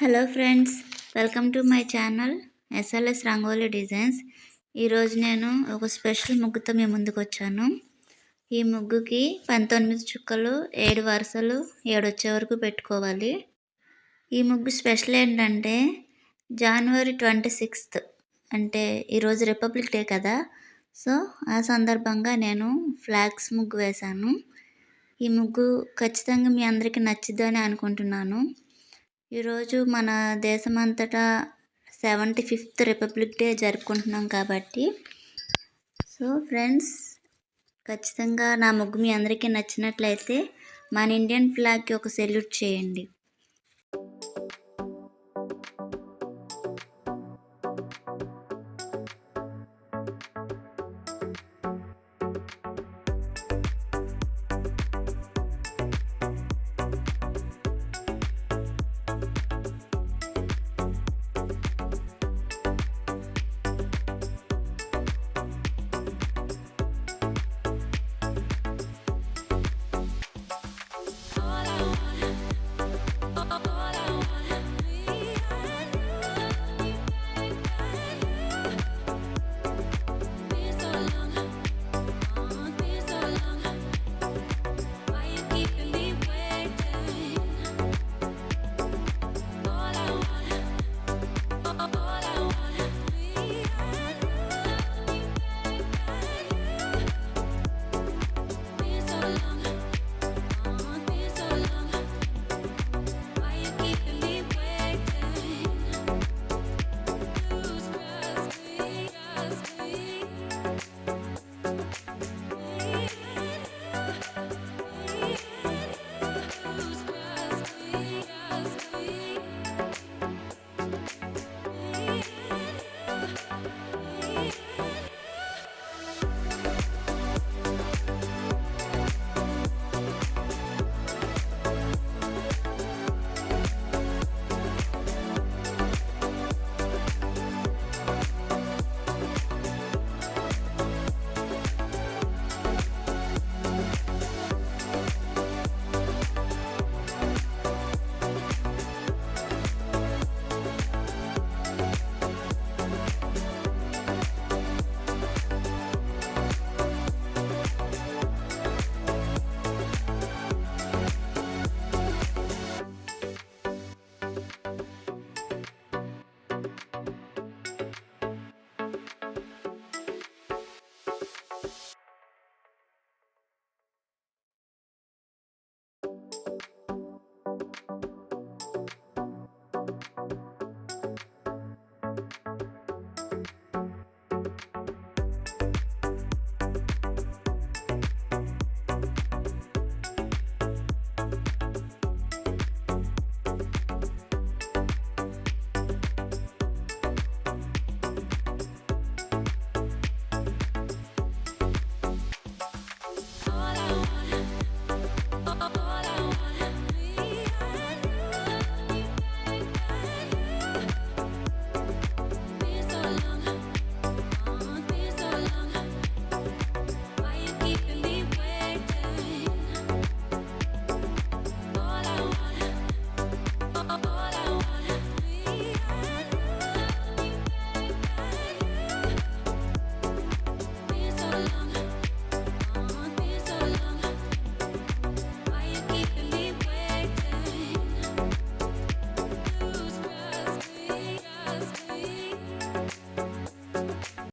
Hello friends, welcome to my channel SLS rangoli designs. ఈరోజు నేను ఒక స్పెషల్ ముగ్గుతో మీ ముందుకు వచ్చాను. ఈ ముగ్గుకి 19 చుక్కలు, 7 వరుసలు, 7 వచ్చే వరకు పెట్టుకోవాలి. ఈ ముగ్గు స్పెషల్ ఏంటంటే జనవరి 26th అంటే ఈరోజు రిపబ్లిక్ డే కదా. సో ఆ సందర్భంగా నేను ఫ్లాగ్స్ ముగ్గు వేశాను. ఈ ముగ్గు ఖచ్చితంగా మీ అందరికీ నచ్చిద్దని అనుకుంటున్నాను. ఈరోజు మన దేశమంతటా 75th రిపబ్లిక్ డే జరుపుకుంటున్నాం కాబట్టి సో ఫ్రెండ్స్, ఖచ్చితంగా నా ముగ్గు మీ అందరికీ నచ్చినట్లయితే మన ఇండియన్ ఫ్లాగ్కి ఒక సెల్యూట్ చేయండి.